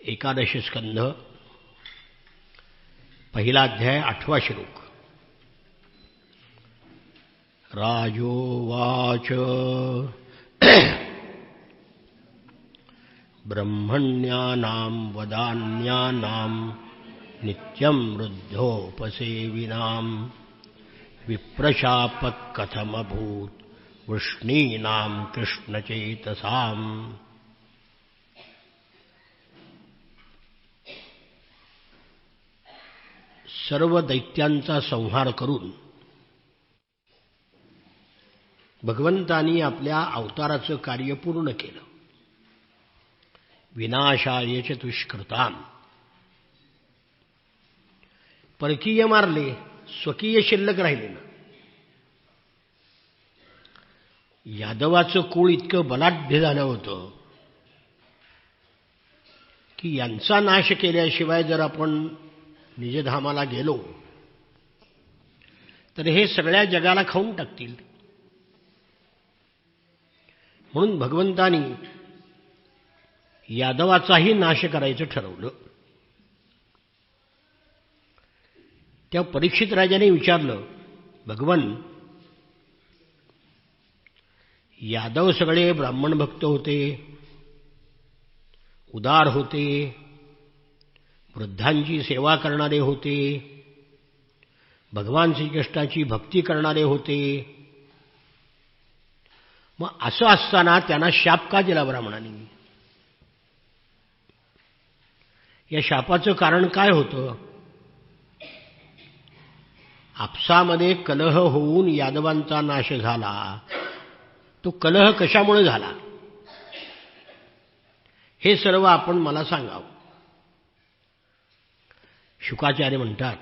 एकादश स्कंध पहिला अध्याय 8वा श्लोक. राजोवाच ब्रह्मण्यानां वदान्यानां नित्यं वृद्धोपसेविनां विप्रशापः कथमभूत् वृष्णीनां कृष्णचेतसाम्. सर्व दैत्यांचा संहार करून भगवंतांनी आपल्या अवताराचं कार्य पूर्ण केलं. विनाशाय च दुष्कृताम्. परकीय मारले, स्वकीय शिल्लक राहिले ना. यादवाचं कुळ इतकं बलाढ्य झालं होतं की यांचा नाश केल्याशिवाय जर आपण निजधामाला गेलो तर हे सगळ्या जगाला खाऊन टाकतील. म्हणून भगवंतानी यादवाचाही नाश करायचं ठरवलं. त्या परीक्षित राजाने विचारलं, भगवन, यादव सगळे ब्राह्मण भक्त होते, उदार होते, वृद्धांची सेवा करणारे होते, भगवान श्रीकृष्णाची भक्ती करणारे होते. मग असं असताना त्यांना शाप का दिला ब्राह्मणांनी? या शापाचं कारण काय होतं? आपसामध्ये कलह होऊन यादवांचा नाश झाला. तो कलह कशामुळे झाला हे सर्व आपण मला सांगावं. शुकाचार्य म्हणतात,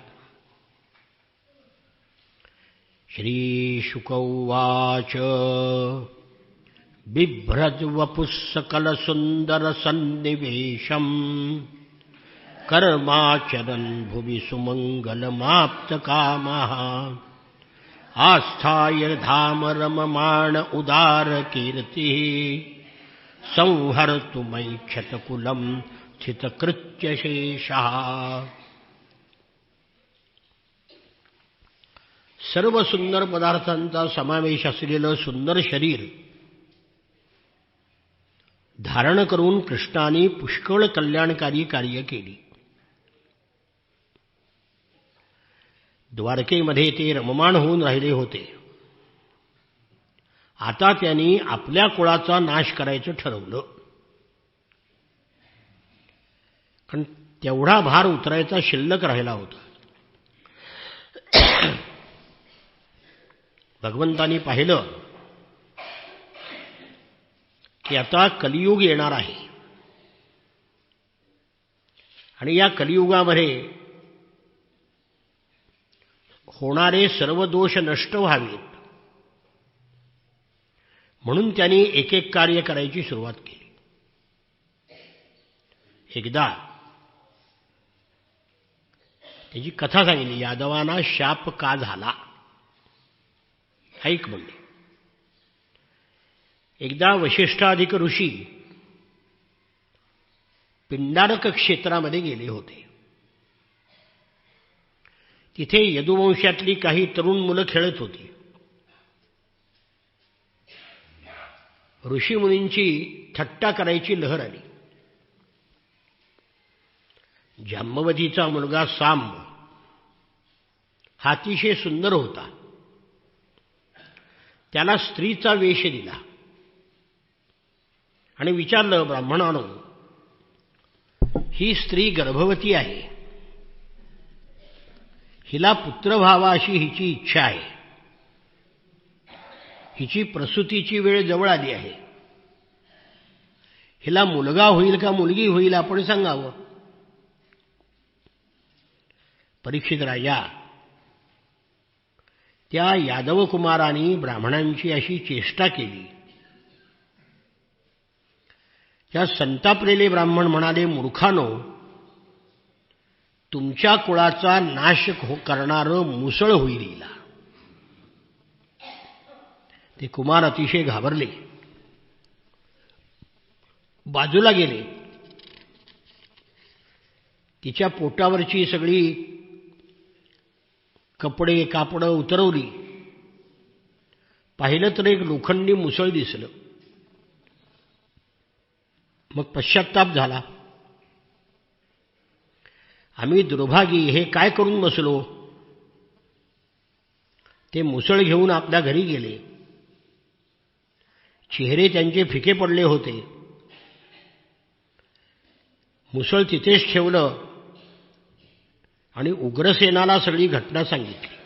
श्री शुक उवाच बिभ्रज वपुः सकल सुंदर सन्निवेशम् कर्माचरन् भुवि सुमंगलमाप्त कामः आस्थाय धाम रममाण उदार कीर्तिः संहर्तुमैक्षतकुलम् स्थितकृत्यशेषः. सर्व सुंदर पदार्थांचा समावेश असलेलं सुंदर शरीर धारण करून कृष्णाने पुष्कळ कल्याणकारी कार्य केली. द्वारकेमध्ये ते रममाण होऊन राहिले होते. आता त्यांनी आपल्या कुळाचा नाश करायचं ठरवलं. कारण तेवढा भार उतरायचा शिल्लक राहिला होता. भगवंतांनी पाहिलं की आता कलियुग येणार आहे आणि या कलियुगामध्ये होणारे सर्व दोष नष्ट व्हावेत म्हणून त्यांनी एक एक कार्य करायची सुरुवात केली. एकदा त्याची कथा सांगितली. यादवांना शाप का झाला ऐक म्हणले. एकदा वशिष्ठाधिक ऋषी पिंडारक क्षेत्रामध्ये गेले होते. तिथे यदुवंशातली काही तरुण मुलं खेळत होती. ऋषीमुनींची थट्टा करायची लहर आली. जांबवतीचा मुलगा सांब हा अतिशय सुंदर होता. त्याला स्त्रीचा वेश दिला आणि विचारलं, ब्राह्मणानो, ही स्त्री गर्भवती आहे, हिला पुत्र व्हावा अशी हिची इच्छा आहे, हिची प्रसूतीची वेळ जवळ आली आहे, हिला मुलगा होईल का मुलगी होईल आपण सांगावं. परीक्षित राजा, त्या यादव कुमारांनी ब्राह्मणांची अशी चेष्टा केली. त्या संतापलेले ब्राह्मण म्हणाले, मूर्खानो, तुमच्या कुळाचा नाश करणारं मुसळ होईल हिला. ते कुमार अतिशय घाबरले, बाजूला गेले तिच्या पोटावरची सगळी कपडे कापडं उतरवली. पाहिलं तर एक लोखंडी मुसळ दिसलं. मग पश्चात्ताप झाला. आम्ही दुर्भागी, हे काय करून बसलो. ते मुसळ घेऊन आपल्या घरी गेले. चेहरे त्यांचे फिके पडले होते. मुसळ तिथेच ठेवलं आणि उग्रसेनाला सगळी घटना सांगितली.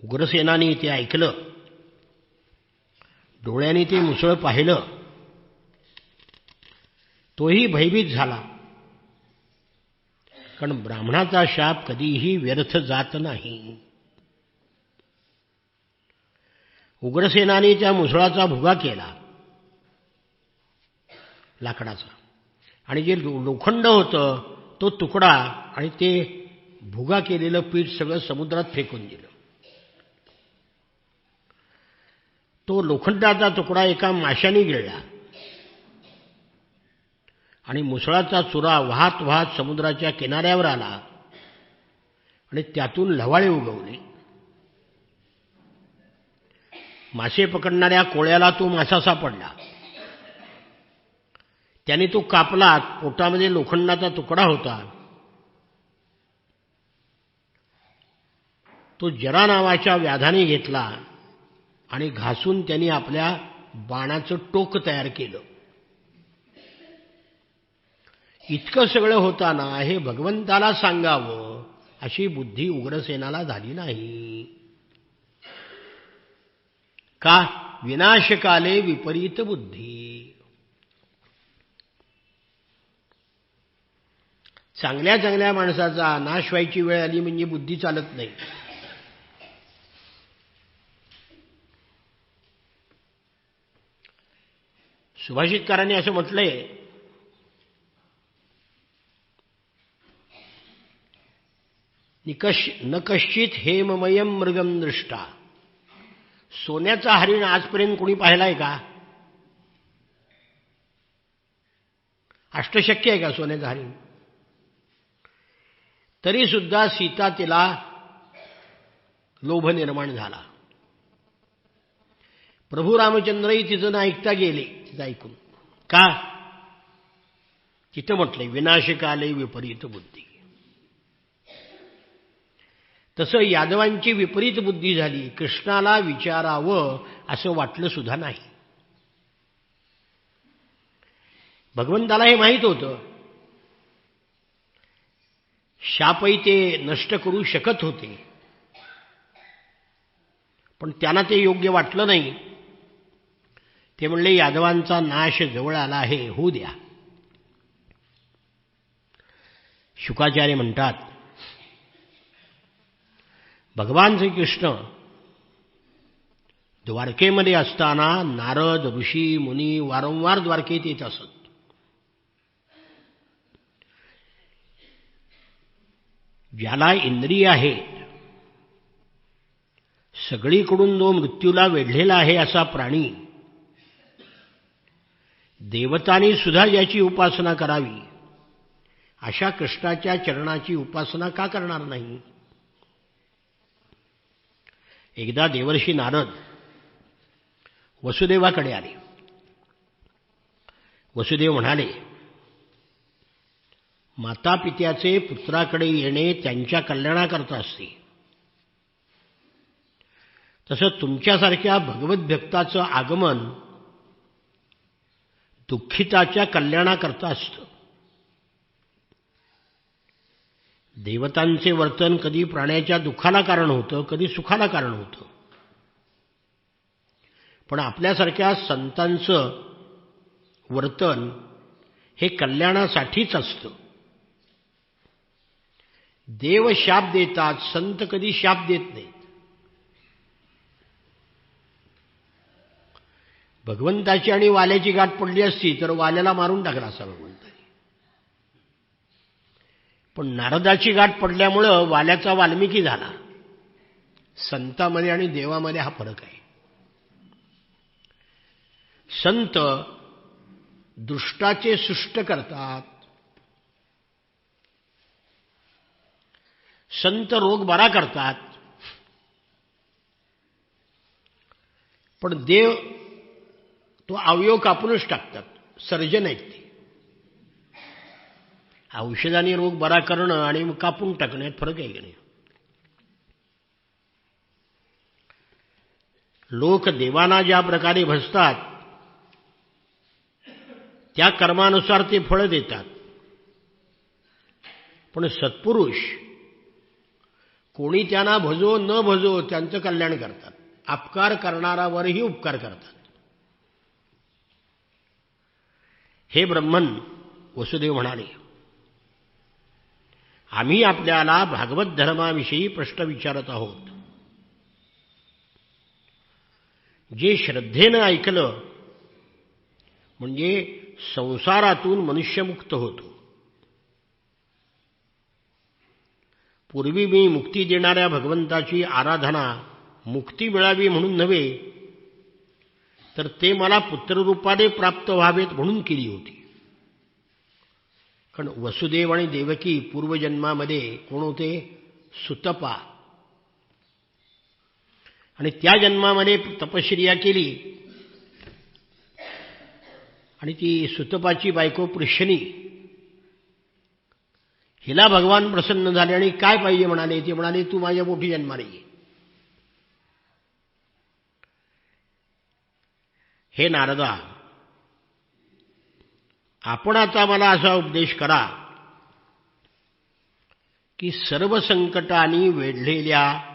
उग्रसेनाने ते ऐकलं. डोळ्यांनी ते मुसळ पाहिलं. तोही भयभीत झाला. कारण ब्राह्मणाचा शाप कधीही व्यर्थ जात नाही. उग्रसेनाने त्या मुसळाचा भुगा केला लाकडाचा, आणि जे लोखंड होतं तो तुकडा आणि ते भुगा केलेलं पीठ सगळं समुद्रात फेकून दिलं. तो लोखंडाचा तुकडा एका माशाने गिळला आणि मुसळाचा चुरा वाहत वाहत समुद्राच्या किनाऱ्यावर आला आणि त्यातून लवाळे उगवले. मासे पकडणाऱ्या कोळ्याला तो मासा सापडला. त्याने तो कापला. पोटामध्ये लोखंडाचा तुकडा होता. तो जरा नावाच्या व्याधाने घेतला आणि घासून त्यांनी आपल्या बाणाचं टोक तयार केलं. इतकं सगळं होताना हे भगवंताला सांगावं अशी बुद्धी उग्रसेनाला झाली नाही. का? विनाशकाले विपरीत बुद्धी. चांगल्या चांगल्या माणसाचा नाश व्हायची वेळ आली म्हणजे बुद्धी चालत नाही. सुभाषितकारांनी असं म्हटलंय, न कश्चित हेममयम मृगम दृष्टा. सोन्याचा हरिण आजपर्यंत कोणी पाहिलाय का? अष्टशक्य आहे का सोन्याचा हरिण? तरी सुद्धा सीता तिला लोभ निर्माण झाला. प्रभू रामचंद्रही तिचं न ऐकता गेले तिचं ऐकून. का? तिथं म्हटलंय विनाशकाले विपरीत बुद्धी. तसं यादवांची विपरीत बुद्धी झाली. कृष्णाला विचारावं असं वाटलं सुद्धा नाही. भगवंताला हे माहीत होतं. शापही ते नष्ट करू शकत होते, पण त्यांना ते योग्य वाटलं नाही. ते म्हणले यादवांचा नाश जवळ आला आहे, होऊ द्या. शुकाचार्य म्हणतात, भगवान श्रीकृष्ण द्वारकेमध्ये असताना नारद ऋषी मुनी वारंवार द्वारकेत येत असत. ज्याला इंद्रिय आहे, सगळीकडून जो मृत्यूला वेढलेला आहे असा प्राणी, देवतांनी सुद्धा याची उपासना करावी, अशा कृष्णाच्या चरणाची उपासना का करणार नाही? एकदा देवर्षी नारद वसुदेवाकडे आले. वसुदेव म्हणाले, माता पित्याचे पुत्राकडे येणे त्यांच्या कल्याणाकरता असते. तसं तुमच्यासारख्या भगवत भक्ताचं आगमन दुःखिताच्या कल्याणाकरता असतं. देवतांचे वर्तन कधी प्राण्याच्या दुःखाला कारण होतं, कधी सुखाला कारण होतं. पण आपल्यासारख्या संतांचं वर्तन हे कल्याणासाठीच असतं. देव शाप देतात, संत कधी शाप देत नाहीत. भगवंताची आणि वाल्याची गाठ पडली असती तर वाल्याला मारून टाकला असता भगवंताने. पण नारदाची गाठ पडल्यामुळं वाल्याचा वाल्मिकी झाला. संतामध्ये आणि देवामध्ये हा फरक आहे. संत दुष्टाचे सुष्ट करतात, संत रोग बरा करतात, पण देव तो अवयव कापूनच टाकतात. सर्जन आहेत ते. औषधाने रोग बरा करणं आणि मग कापून टाकण्यात फरक आहे की नाही. लोक देवांना ज्या प्रकारे भजतात त्या कर्मानुसार ते फळ देतात, पण सत्पुरुष कोणी त्यांना भजो न भजो त्यांचं कल्याण करतात. अपकार करणारावरही उपकार करतात. हे ब्रह्मन, वसुदेव म्हणाले, आम्ही आपल्याला भागवत धर्माविषयी प्रश्न विचारत आहोत. जे श्रद्धेनं ऐकलं म्हणजे संसारातून मनुष्यमुक्त होतो. पूर्वी मी मुक्ती देणाऱ्या भगवंताची आराधना मुक्ती मिळावी म्हणून नव्हे, तर ते मला पुत्ररूपाने प्राप्त व्हावेत म्हणून केली होती. कारण वसुदेव आणि देवकी पूर्वजन्मामध्ये कोण होते? सुतपा. आणि त्या जन्मामध्ये तपश्चर्या केली आणि ती सुतपाची बायको पृशनी, हिला भगवान प्रसन्न झाले आणि काय पाहिजे म्हणाले. ते म्हणाले, तू माझ्या पोटी जन्माला ये. हे नारदा, आपण आता मला असा उपदेश करा की सर्व संकटांनी वेढलेल्या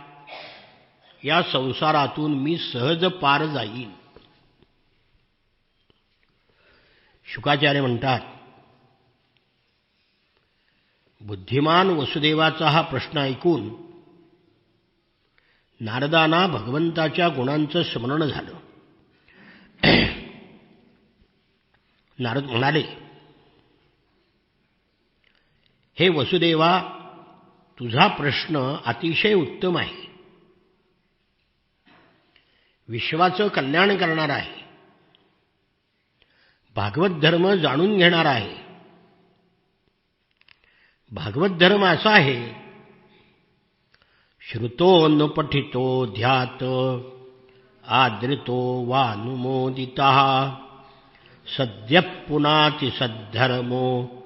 या संसारातून मी सहज पार जाईन. शुकाचार्य म्हणतात, बुद्धिमान वसुदेवाचा हा प्रश्न ऐकून नारदांना भगवंताच्या गुणांचं स्मरण झालं. नारद म्हणाले, हे वसुदेवा, तुझा प्रश्न अतिशय उत्तम आहे. विश्वाचं कल्याण करणारा आहे. भागवत धर्म जाणून घेणारा आहे. भागवत धर्म असा आहे, श्रुतो न पठितो ध्यात आदृतो वानुमोदितः सद्य पुनाति सद्धर्मो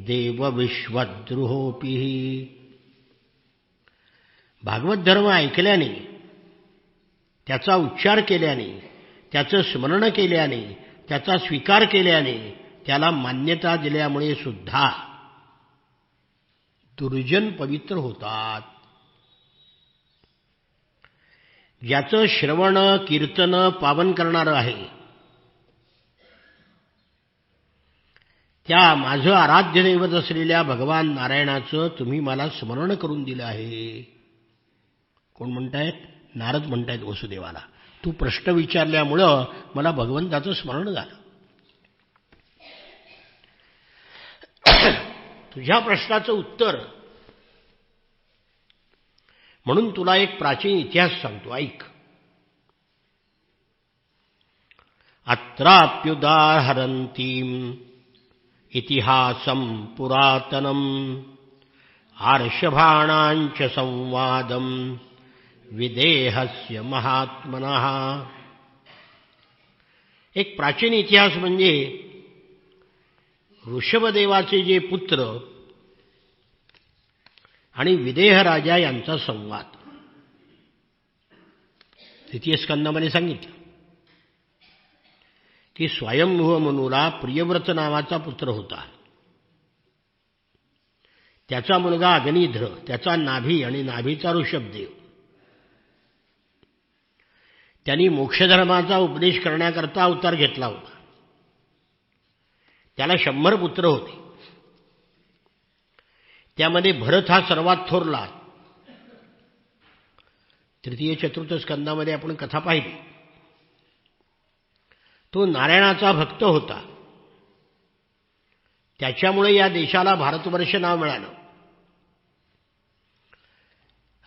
देव विश्वद्रुहोपी. भागवत धर्म ऐकल्याने, त्याचा उच्चार केल्याने, त्याचं स्मरण केल्याने, त्याचा स्वीकार केल्याने, त्याला मान्यता दिल्यामुळे सुद्धा दुर्जन पवित्र होतात. ज्याचं श्रवण कीर्तन पावन करणारं आहे, त्या माझं आराध्य दैवत असलेल्या भगवान नारायणाचं तुम्ही मला स्मरण करून दिलं आहे. कोण म्हणतायत? नारद म्हणतायत वसुदेवाला, तू प्रश्न विचारल्यामुळं मला भगवंताचं स्मरण झालं. तुझ्या प्रश्नाचं उत्तर म्हणून तुला एक प्राचीन इतिहास सांगतो, ऐक. अत्राप्युदाहरन्तीं इतिहासं पुरातनं आर्षभाणांच संवादं विदेहस्य महात्मनः. एक प्राचीन इतिहास म्हणजे ऋषभदेवाचे जे पुत्र आणि विदेह राजा यांचा संवाद. द्वितीय स्कंदामध्ये सांगितलं की स्वयंभुव मनुला प्रियव्रत नावाचा पुत्र होता. त्याचा मुलगा अग्निध्र, त्याचा नाभी आणि नाभीचा ऋषभदेव. त्यांनी मोक्षधर्माचा उपदेश करण्याकरता अवतार घेतला होता. त्याला 100 पुत्र होते. त्यामध्ये भरत हा सर्वात थोरला. तृतीय चतुर्थ स्कंदामध्ये आपण कथा पाहिली. तो नारायणाचा भक्त होता. त्याच्यामुळे या देशाला भारतवर्ष नाव मिळालं.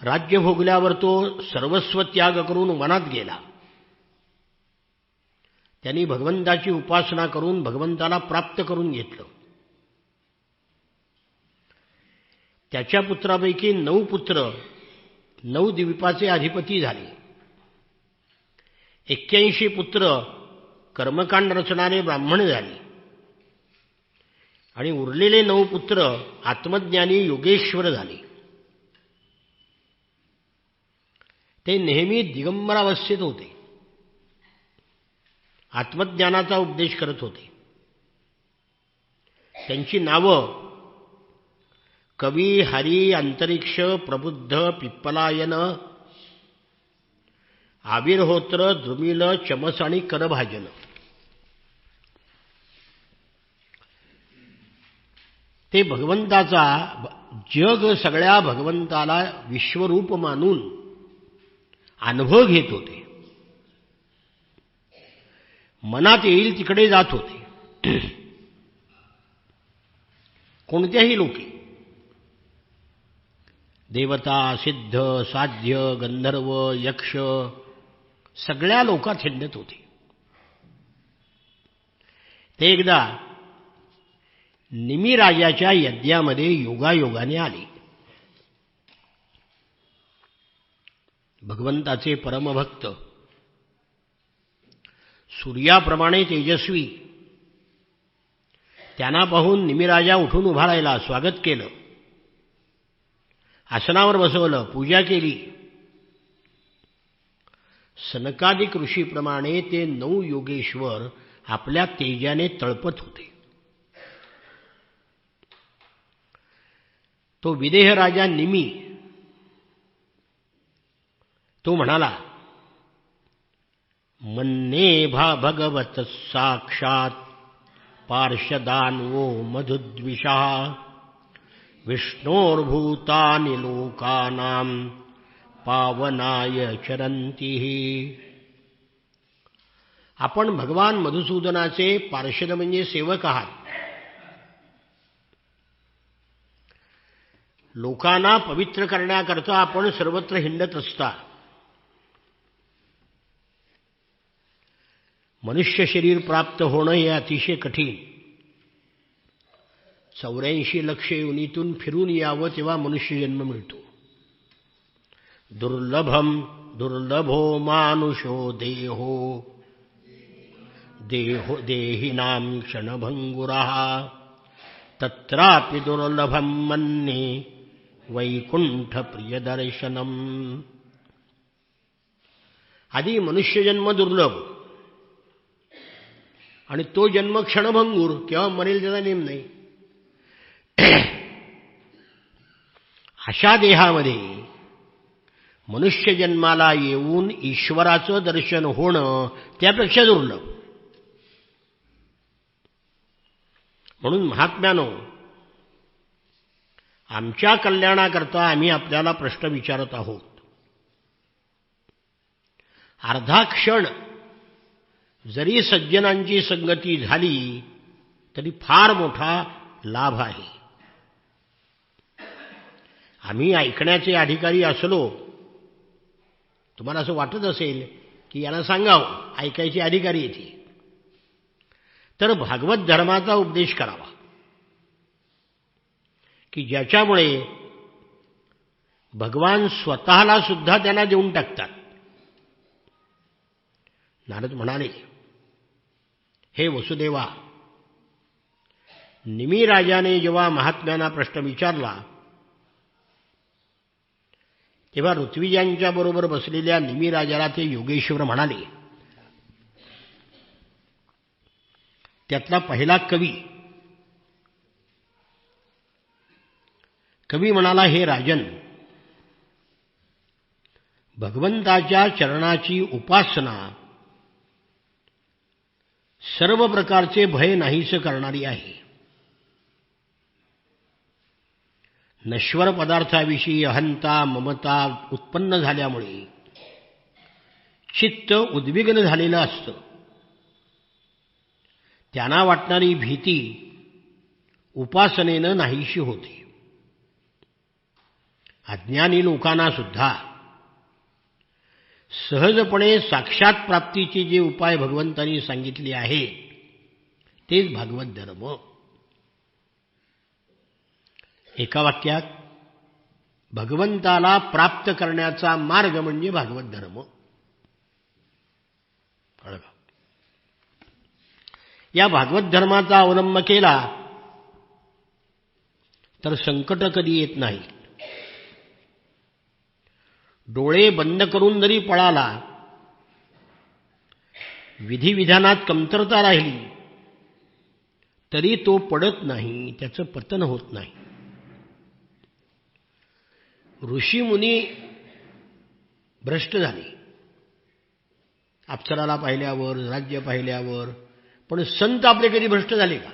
राज्य भोगल्यावर तो सर्वस्व त्याग करून वनात गेला. त्यांनी भगवंताची उपासना करून भगवंताला प्राप्त करून घेतलं. त्याच्या पुत्रापैकी 9 पुत्र 9 द्वीपाचे अधिपती झाले. 81 पुत्र कर्मकांड रचणारे ब्राह्मण झाले आणि उरलेले 9 पुत्र आत्मज्ञानी योगेश्वर झाले. ते नेहमी दिगंबरावस्थेत होते, आत्मज्ञानाचा उपदेश करत होते. त्यांची नावं कवी, हरी, अंतरिक्ष, प्रबुद्ध, पिप्पलायन, आविर्होत्र, द्रुमिल, चमस आणि करभाजन. ते भगवंताचा जग सगळ्या भगवंताला विश्वरूप मानून अनुभव घेत होते. मनात येईल तिकडे जात होते. कोणत्याही लोके, देवता, सिद्ध, साध्य, गंधर्व, यक्ष सगळ्या लोकात हिंडत होते. ते एकदा निमिराजाच्या यज्ञामध्ये योगायोगाने आले. भगवंताचे परमभक्त, सूर्याप्रमाणे तेजस्वी, त्यांना पाहून निमिराजा उठून उभा राहिला, स्वागत केलं, आसनावर बसवलं, पूजा केली. सनकादिक ऋषीप्रमाणे ते 9 योगेश्वर आपल्या तेजाने तळपत होते. तो विदेह राजा निमी, तो म्हणाला, मन्ये भगवत साक्षात पार्षदान्वो मधुद्विषः विष्णोर्भूतानि लोकानां पावनाय चरन्तिः. आपण भगवान मधुसूदनाचे पार्षद म्हणजे सेवक आहात. लोकांना पवित्र करण्याकरता आपण सर्वत्र हिंडत असता. मनुष्य शरीर प्राप्त होणं हे अतिशय कठीण. 84 लक्ष योनीतून फिरून यावं तेव्हा मनुष्य जन्म मिळतो. दुर्लभम दुर्लभो मानुषो देहो देहो देहिनां क्षणभंगुरः तत्रापि दुर्लभम मन्ये वैकुंठ प्रियदर्शनम. आधी मनुष्य जन्म दुर्लभ आणि तो जन्म क्षणभंगूर, केव्हा मरेल त्याचा नेम नाही. अशा देहामध्ये मनुष्य जन्माला येऊन ईश्वराचं दर्शन होणं त्यापेक्षा दुर्लभ. म्हणून महात्म्यानो, आमच्या कल्याणाकरता आम्ही आपल्याला प्रश्न विचारत आहोत. अर्धा क्षण जरी सज्जनांची संगती झाली तरी फार मोठा लाभ आहे. आम्ही ऐकण्याचे अधिकारी असलो, तुम्हाला असं वाटत असेल की याला सांगावं, ऐकायचे अधिकारी येते, तर भागवत धर्माचा उपदेश करावा की ज्याच्यामुळे भगवान स्वतःला सुद्धा त्यांना देऊन टाकतात. नारद म्हणाले, हे वसुदेवा, निमिराजाने जेव्हा महात्म्यांना प्रश्न विचारला तेव्हा ऋत्विजांच्या बरोबर बसलेल्या निमिराजाला ते योगेश्वर म्हणाले. त्यातला पहिला कवी म्हणाला, हे राजन, भगवंताच्या चरणाची उपासना सर्व प्रकारचे भय नाहीसे करणारी आहे. नश्वर पदार्थाविषयी अहंता ममता उत्पन्न झाल्यामुळे चित्त उद्विग्न झालेलं असतं. त्यांना वाटणारी भीती उपासनेनं नाहीशी होते. अज्ञानी लोकांना सुद्धा सहजपणे साक्षात प्राप्तीचे जे उपाय भगवंतांनी सांगितले आहेत तेच भागवत धर्म. एका वाक्यात भगवंताला प्राप्त करण्याचा मार्ग म्हणजे भागवत धर्म. या भागवत धर्माचा अवलंब केला तर संकट कधी येत नाही. डोळे बंद करून जरी पळाला, विधिविधानात कमतरता राहिली तरी तो पडत नाही, त्याचं पतन होत नाही. ऋषीमुनी भ्रष्ट झाले अप्सराला पाहिल्यावर, राज्य पाहिल्यावर, पण संत आपले कधी भ्रष्ट झाले का?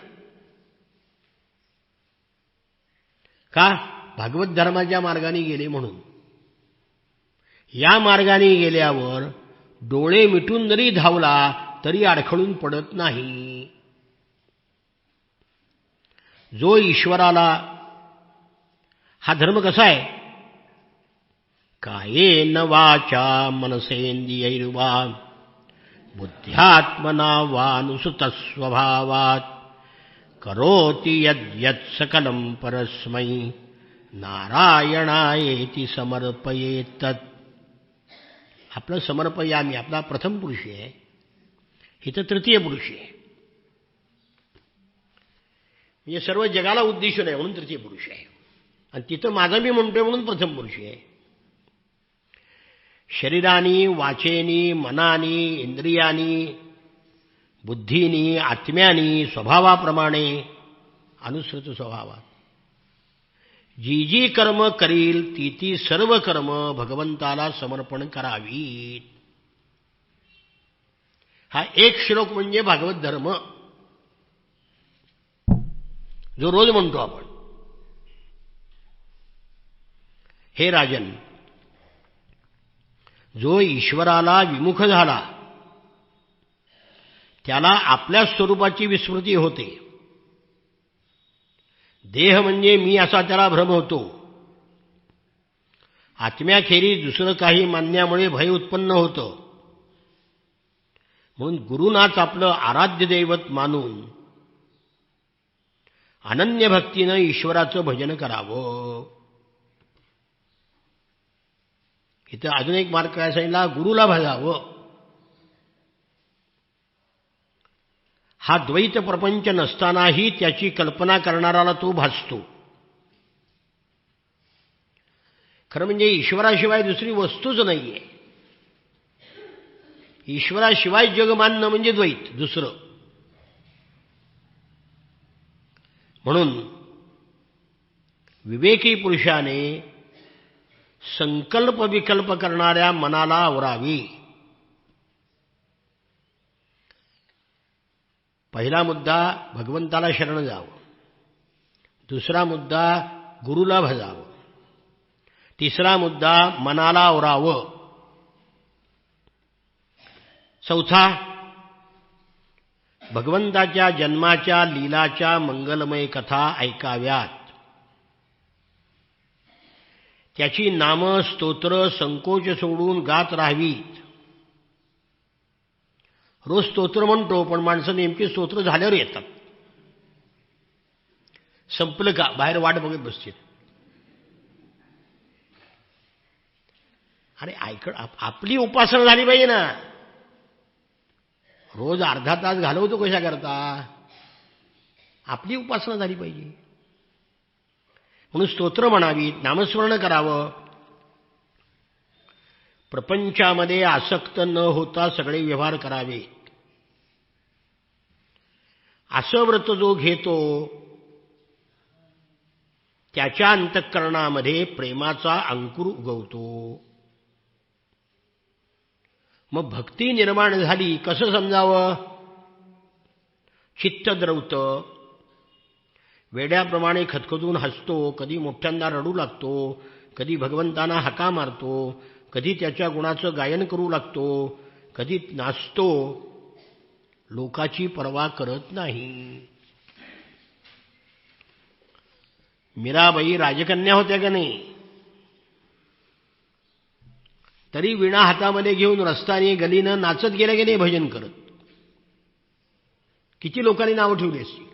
का? भागवत धर्माच्या मार्गाने गेले म्हणून. या मार्गाने गेल्यावर डोळे मिटून जरी धावला तरी अडखळून पडत नाही. जो ईश्वराला, हा धर्म कसा आहे? कायेन वाचा मनसेंद्रियैर्वा बुद्ध्यात्मना वानुसुतस्वभावात् करोति यद्यत् सकलं परस्मै नारायणायेति समर्पयेतत्. आपलं समर्पयामी आपला प्रथम पुरुष आहे, इथं तृतीय पुरुष आहे. म्हणजे सर्व जगाला उद्देशून आहे म्हणून तृतीय पुरुष आहे, आणि तिथं माझं मी म्हणतोय म्हणून प्रथम पुरुष आहे. शरीरानी, वाचेनी, मनानी, इंद्रियानी, बुद्धीनी, आत्म्यानी, स्वभावाप्रमाणे, अनुसृत स्वभावात जी जी कर्म करील ती ती सर्व कर्म भगवंताला समर्पण करावीत. हा एक श्लोक म्हणजे भागवत धर्म, जो रोज म्हणतो आपण. हे राजन, जो ईश्वराला विमुख झाला त्याला आपल्या स्वरूपाची विस्मृती होते. देह म्हणजे मी असा त्याला भ्रम होतो. आत्म्याखेरीज दुसरं काही मानण्यामुळे भय उत्पन्न होतं. म्हणून गुरुनाच आपलं आराध्य दैवत मानून अनन्य भक्तीनं ईश्वराचं भजन करावं. इथं अजून एक मार्ग काय सांगितला? गुरुला भजावं. हा द्वैत प्रपंच नसतानाही त्याची कल्पना करणाराला तो भासतो. खरं म्हणजे ईश्वराशिवाय दुसरी वस्तूच नाहीये. ईश्वराशिवाय जग मानणं म्हणजे द्वैत दुसरं. म्हणून विवेकी पुरुषाने संकल्प विकल्प करणाऱ्या मनाला आवरावी. पहिला मुद्दा भगवंताला शरण जावं. दुसरा मुद्दा गुरुला भजावं. तिसरा मुद्दा मनाला आवरावं. चौथा, भगवंताच्या जन्माच्या लीलाच्या मंगलमय कथा ऐकाव्यात. त्याची नामं स्तोत्र संकोच सोडून गात राहावीत. रोज स्तोत्र म्हणतो, पण माणसं नेमकी स्तोत्र झाल्यावर येतात. संपलं का बाहेर वाट बघत बसतील. अरे आपली उपासना झाली पाहिजे ना. रोज अर्धा तास घालवतो कशा करता? आपली उपासना झाली पाहिजे म्हणून स्तोत्र म्हणावीत, नामस्मरण करावं. प्रपंचामध्ये आसक्त न होता सगळे व्यवहार करावे. असं व्रत जो घेतो त्याच्या अंतःकरणामध्ये प्रेमाचा अंकुर उगवतो. मग भक्ती निर्माण झाली कसं समजावं? चित्त द्रवतं, वेड्याप्रमाणे खदखदून हसतो, कधी मोठ्यांदा रडू लागतो, कधी भगवंतांना हाका मारतो, कधी त्याच्या गुणाचं गायन करू लागतो, कधी नाचतो, लोकाची पर्वा करत नाही. मीराबाई राजकन्या होत्या का नाही? तरी विणा हातामध्ये घेऊन रस्त्याने गलीनं नाचत गेल्या की नाही भजन करत? किती लोकांनी नावं ठेवली असती.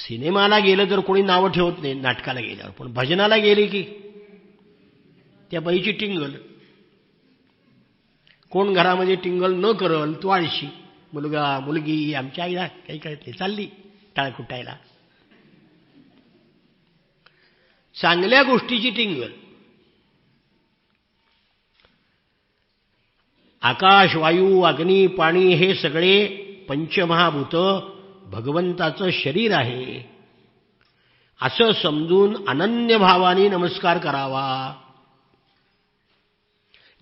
सिनेमाला गेलं तर कोणी नावं ठेवत नाही नाटकाला गेल्यावर, पण भजनाला गेले की त्या बाईची टिंगल. कोण घरामध्ये टिंगल न करल तो आळशी. मुलगा मुलगी आमच्या आईला काही कळत नाही, चालली टाळ कुटायला. चांगल्या गोष्टीची टिंगल. आकाश, वायू, अग्नी, पाणी हे सगळे पंचमहाभूत भगवंताचं शरीर आहे असं समजून अनन्य भावाने नमस्कार करावा.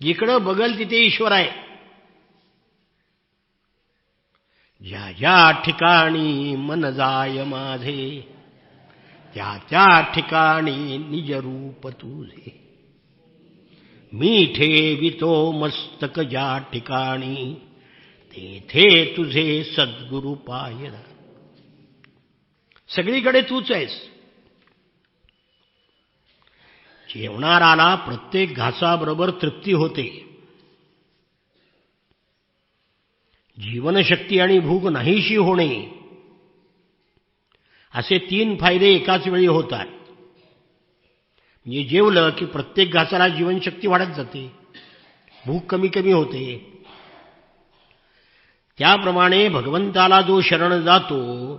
जिकडं बघल तिथे ईश्वर आहे. ज्या ज्या ठिकाणी मन जाय माझे त्या त्या ठिकाणी निज रूप तुझे. मी ठेवितो मस्तक ज्या ठिकाणी तेथे तुझे सद्गुरु पायला. सगळीकडे तूच आहेस. जेवणाराला प्रत्येक घासाबरोबर तृप्ती होते. जीवनशक्ती आणि भूक नाहीशी होणे असे 3 फायदे एकाच वेळी होतात. म्हणजे जेवलं की प्रत्येक घासाला जीवनशक्ती वाढत जाते, भूक कमी कमी होते. त्याप्रमाणे भगवंताला जो शरण जातो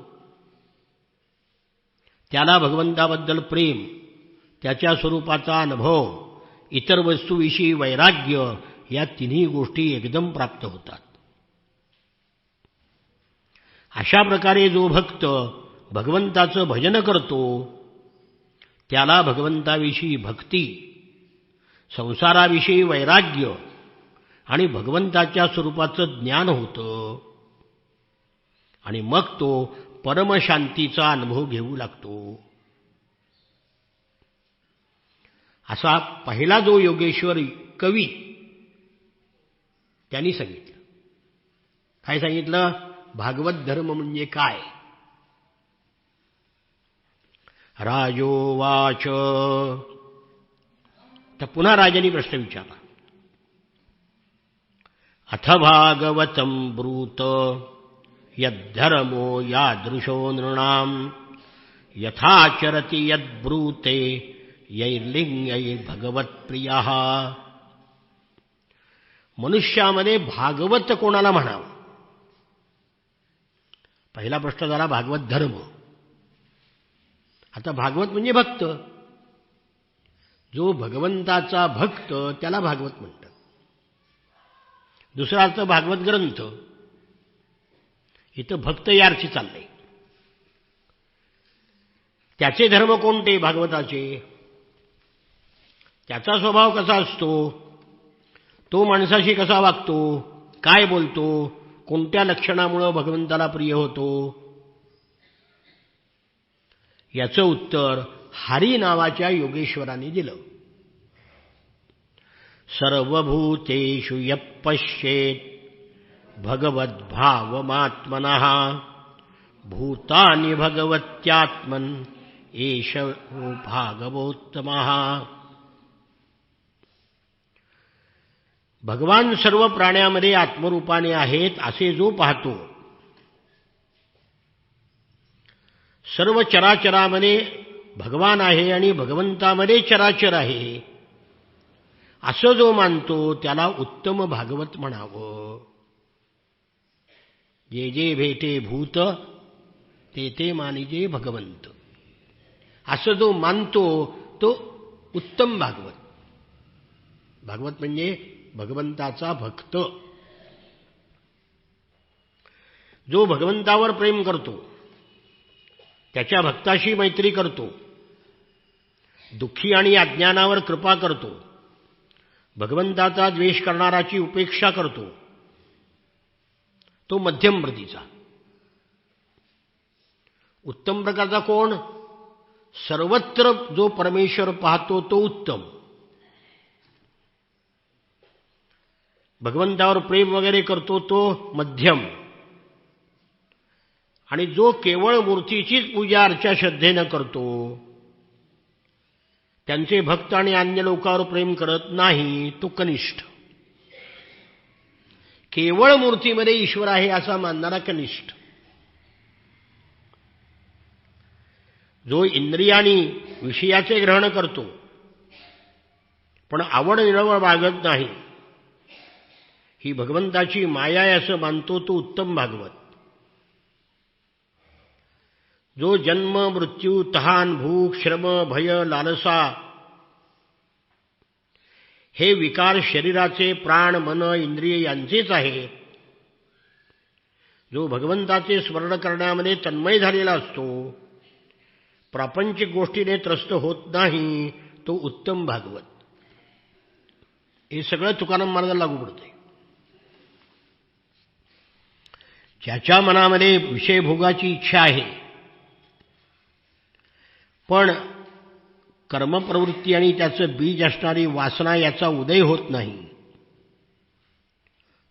त्याला भगवंताबद्दल प्रेम, त्याच्या स्वरूपाचा अनुभव, इतर वस्तूविषयी वैराग्य या तिन्ही गोष्टी एकदम प्राप्त होतात. अशा प्रकारे जो भक्त भगवंताचं भजन करतो त्याला भगवंताविषयी भक्ती, संसाराविषयी वैराग्य आणि भगवंताच्या स्वरूपाचं ज्ञान होतं आणि मग तो परमशांतीचा अनुभव घेऊ लागतो. असा पहिला जो योगेश्वरी कवी त्यांनी सांगितलं. काय सांगितलं? भागवत धर्म म्हणजे काय. राजोवाच. तर पुन्हा राजांनी प्रश्न विचारला. अथ भागवतं ब्रूत यद्धर्मो यादृशो नृणां यथाचरति यद्ब्रूते यैर्लिङ्गैर्भगवत्प्रियः. मनुष्यामध्ये भागवत कोणाला म्हणावं? पहिला प्रश्न झाला भागवत धर्म. आता भागवत म्हणजे भक्त. जो भगवंताचा भक्त त्याला भागवत म्हणतात. दुसरा अर्थ भागवत ग्रंथ. इथं भक्त या अर्थी चाललंय. त्याचे धर्म कोणते? भागवताचे. त्याचा स्वभाव कसा असतो, तो माणसाशी कसा वागतो, काय बोलतो, कोणत्या लक्षणामुळे भगवंताला प्रिय होतो, याचं उत्तर हरी नावाच्या योगेश्वराने दिलं. सर्वभूतेषु यः पश्येत् भगवद्भावमात्मनः भूतानि भगवत्यात्मन् एष भागवोत्तमः. भगवान सर्व प्राण्यामध्ये आत्मरूपाने आहेत असे जो पाहतो, सर्व चराचरामध्ये भगवान आहे आणि भगवंतामध्ये चराचर आहे असं जो मानतो त्याला उत्तम भागवत म्हणावं. जे जे भेटे भूत ते ते मानिजे भगवंत असं जो मानतो तो उत्तम भागवत. भागवत म्हणजे भगवंताचा भक्त. जो भगवंतावर प्रेम करतो, त्याच्या भक्ताशी मैत्री करतो, दुःखी आणि अज्ञानावर कृपा करतो, भगवंताचा द्वेष करणाराची उपेक्षा करतो, तो मध्यम प्रतीचा. उत्तम प्रकारचा कोण? सर्वत्र जो परमेश्वर पाहतो तो उत्तम. भगवंतावर प्रेम वगैरे करतो तो मध्यम. आणि जो केवळ मूर्तीचीच पूजा अर्चा श्रद्धेनं करतो, त्यांचे भक्त आणि अन्य लोकांवर प्रेम करत नाही, तो कनिष्ठ. केवळ मूर्तीमध्ये ईश्वर आहे असा मानणारा कनिष्ठ. जो इंद्रियानी विषयाचे ग्रहण करतो पण आवड निवड बाळगत नाही, ही भगवंताची माया आहे असं मानतो तो उत्तम भागवत. जो जन्म मृत्यू तहान भूक श्रम भय लालसा हे विकार शरीराचे प्राण मन इंद्रिय यांचेच आहेत, जो भगवंताचे स्मरण करण्यामध्ये तन्मय झालेला असतो, प्रापंचिक गोष्टीने त्रस्त होत नाही, तो उत्तम भागवत. हे सगळं तुकाराम महाराजांना लागू पडते. ज्याच्या मनामध्ये विषयभोगाची इच्छा आहे पण कर्मप्रवृत्ती आणि त्याचं बीज असणारी वासना याचा उदय होत नाही,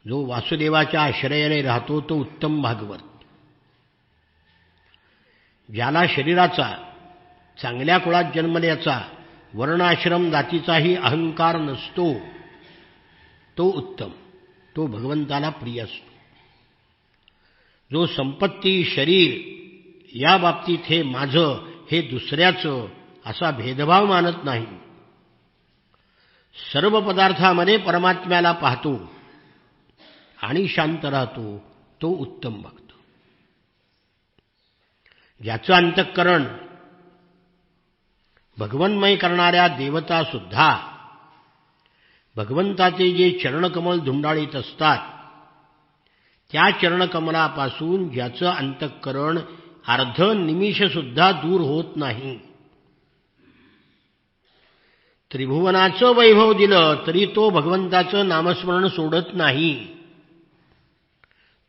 जो वासुदेवाच्या आश्रयाने राहतो तो उत्तम भागवत. ज्याला शरीराचा चांगल्या कुळात जन्मल्याचा वर्णाश्रम जातीचाही अहंकार नसतो तो उत्तम, तो भगवंताला प्रिय असतो. जो संपत्ती शरीर या बाबतीत हे माझं हे दुसऱ्याचं असा भेदभाव मानत नाही, सर्व पदार्थामध्ये परमात्म्याला पाहतो आणि शांत राहतो, तो उत्तम भक्त. ज्याचं अंतःकरण भगवन्मय करणाऱ्या देवता सुद्धा भगवंताचे जे चरणकमल धुंडाळीत असतात त्या चरणकमलापासून ज्याचं अंतःकरण अर्ध निमिष सुद्धा दूर होत नाही, त्रिभुवनाचं वैभव दिलं तरी तो भगवंताचं नामस्मरण सोडत नाही,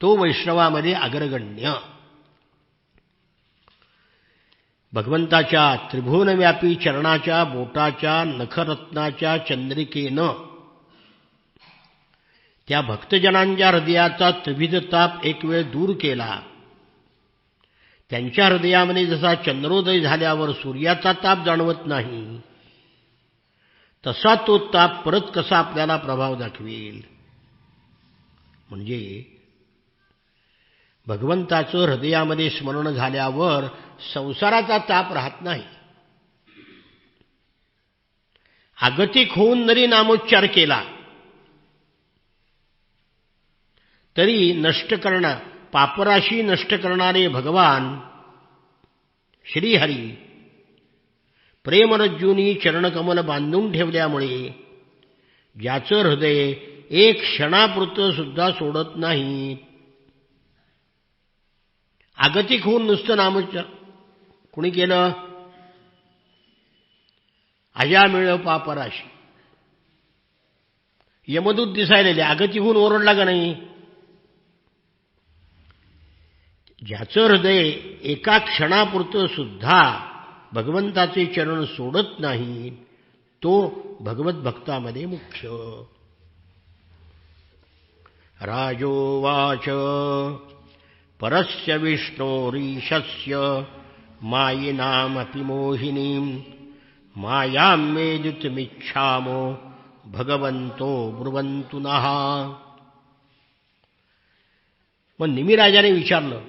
तो वैष्णवामध्ये अग्रगण्य. भगवंताच्या त्रिभुवनव्यापी चरणाच्या बोटाच्या नखरत्नाच्या चंद्रिकेनं त्या भक्तजनांच्या हृदयाचा त्रिविध ताप एक वेळ दूर केला. त्यांच्या हृदयामध्ये जसा चंद्रोदय झाल्यावर सूर्याचा ताप जाणवत नाही तसा तो ताप परत कसा आपल्याला प्रभाव दाखवेल. म्हणजे भगवंताचं हृदयामध्ये स्मरण झाल्यावर संसाराचा ताप राहत नाही. आगतिक होऊन जरी नामोच्चार केला तरी नष्ट करणं पापराशी नष्ट करणारे भगवान श्रीहरी प्रेमरज्जूंनी चरणकमल बांधून ठेवल्यामुळे ज्याचं हृदय एक क्षणापुरतं सुद्धा सोडत नाही, आगतिक होऊन नुसतं नामोच्चार कुणी केलं, अजा मिळ पापराशी, यमदूत दिसायलेले आगतिक होऊन ओरडला का नाही. ज्याचं हृदय एका क्षणापुरतं सुद्धा भगवंताचे चरण सोडत नाही तो भगवत भक्तामध्ये मुख्य. राजोवाच परस्य विष्णोरीशस्य मायिनामपि मोहिनीं मायां मेदितुमिच्छामो भगवन्तो ब्रुवन्तु नः. मग निमिराजाने विचारलं,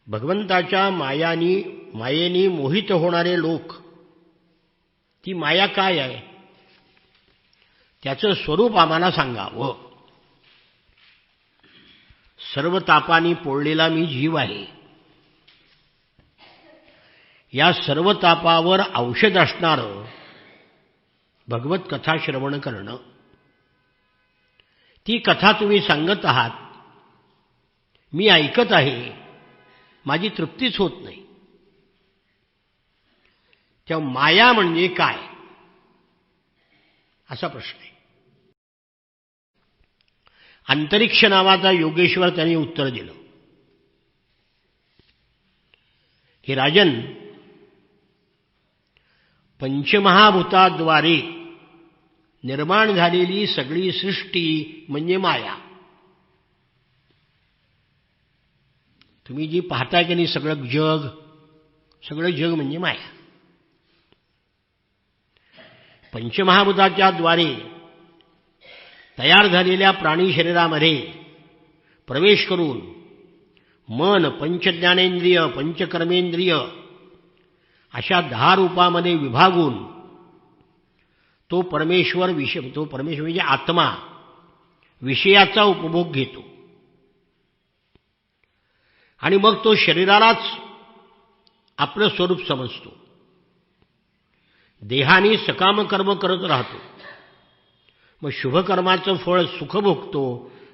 भगवंताच्या मायेनी मोहित होणारे लोक, ती माया काय आहे, त्याचं स्वरूप आम्हाला सांगावं. सर्व तापांनी पोळलेला मी जीव आहे, या सर्व तापावर औषध असणारं भगवत कथा श्रवण करणं. ती कथा तुम्ही सांगत आहात, मी ऐकत आहे, माझी तृप्तीच होत नाही. तेव्हा माया म्हणजे काय असा प्रश्न आहे. अंतरिक्ष नावाचा योगेश्वर त्यांनी उत्तर दिलं की राजन, पंचमहाभूताद्वारे निर्माण झालेली सगळी सृष्टी म्हणजे माया. तुम्ही जी पाहताय की नाही सगळं जग म्हणजे माया. पंचमहाभूताच्या द्वारे तयार झालेल्या प्राणी शरीरामध्ये प्रवेश करून मन, पंचज्ञानेंद्रिय, पंचकर्मेंद्रिय अशा 10 रूपामध्ये विभागून तो परमेश्वर म्हणजे आत्मा विषयाचा उपभोग घेतो आणि मग तो शरीरालाच आपलं स्वरूप समजतो. देहाने सकाम कर्म करत राहतो. मग शुभकर्माचं फळ सुख भोगतो,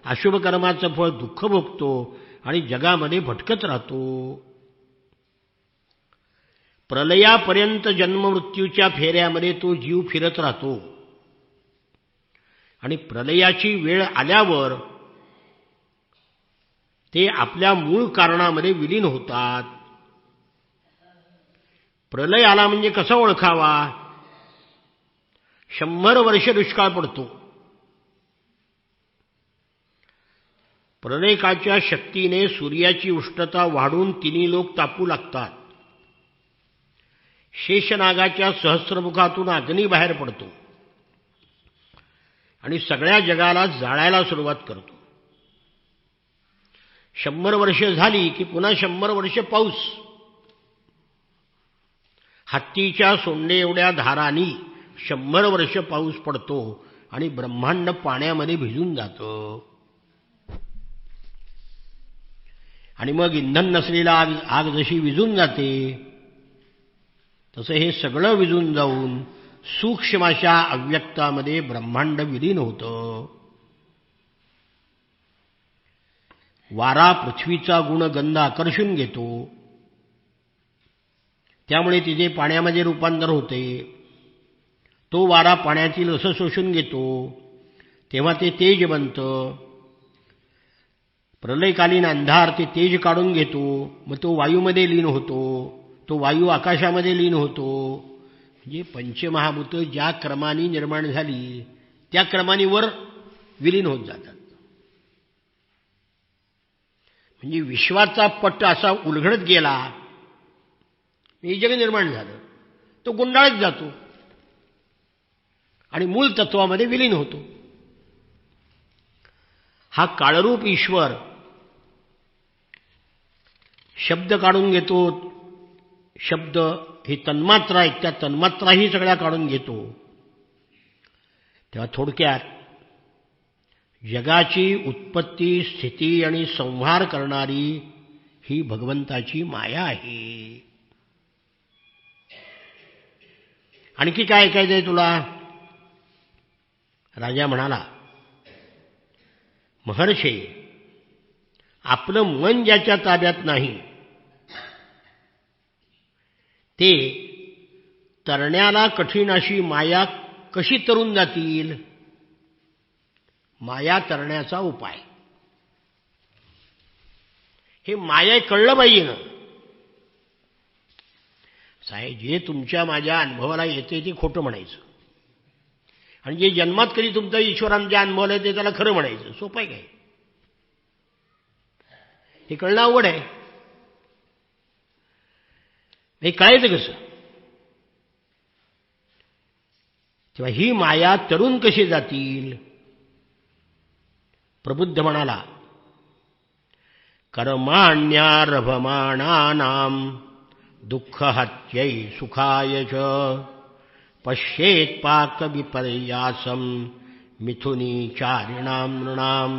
अशुभ कर्माचं फळ दुःख भोगतो आणि जगामध्ये भटकत राहतो. प्रलयापर्यंत जन्ममृत्यूच्या फेऱ्यामध्ये तो जीव फिरत राहतो आणि प्रलयाची वेळ आल्यावर ते आपल्या मूळ कारणामध्ये विलीन होतात. प्रलय आला म्हणजे कसा ओळखावा? 100 वर्ष दुष्काळ पडतो. प्रलयकाच्या शक्तीने सूर्याची उष्णता वाढून तिन्ही लोक तापू लागतात. शेषनागाच्या सहस्त्रमुखातून अग्नी बाहेर पडतो आणि सगळ्या जगाला जाळायला सुरुवात करतो. 100 वर्ष झाली की पुन्हा 100 वर्ष पाऊस. हत्तीच्या सोंडे एवढ्या धारांनी 100 वर्ष पाऊस पडतो आणि ब्रह्मांड पाण्यामध्ये भिजून जातं. आणि मग इंधन नसलेला आग जशी विझून जाते तसं हे सगळं विझून जाऊन सूक्ष्म अशा अव्यक्तामध्ये ब्रह्मांड विलीन होतं. वारा पृथ्वीचा गुणगंध आकर्षून घेतो, त्यामुळे तिथे पाण्यामध्ये रूपांतर होते. तो वारा पाण्यातील रस शोषून घेतो, तेव्हा ते तेज बनतं. प्रलयकालीन अंधार ते तेज काढून घेतो, मग तो वायूमध्ये लीन होतो. तो वायू आकाशामध्ये लीन होतो. म्हणजे पंचमहाभूतं ज्या क्रमाने निर्माण झाली त्या क्रमाने वर विलीन होत जातात. म्हणजे विश्वाचा पट असा उलगडत गेला, हे जग निर्माण झालं, तो गुंडाळत जातो आणि मूळ तत्वामध्ये विलीन होतो. हा काळरूप ईश्वर शब्द काढून घेतो. शब्द ही तन्मात्रा आहेत, त्या तन्मात्राही सगळ्या काढून घेतो. तेव्हा थोडक्यात जगाची उत्पत्ती, स्थिती आणि संहार करणारी ही भगवंताची माया आहे. आणखी काय ऐकायचंय तुला? राजा म्हणाला, महर्षी, आपलं मन ज्याच्या ताब्यात नाही ते तरण्याला कठीण अशी माया कशी तरून जातील? माया तरण्याचा उपाय हे माया कळलं पाहिजे ना. साहेब, जे तुमच्या माझ्या अनुभवाला येते ते खोटं म्हणायचं आणि जे जन्मात कधी तुमचं ईश्वरांच्या अनुभवाला येते त्याला खरं म्हणायचं. सोपं आहे काय? हे कळणं अवघड आहे. हे कळायचं कसं? तेव्हा ही माया तरुण कशी जातील? प्रबुद्ध म्हणाला, कर्माण्यारभमाणानां दुःखहत्यै सुखाय च पश्येत् पाक विपर्यासं मिथुनीचारिणां नृणाम्.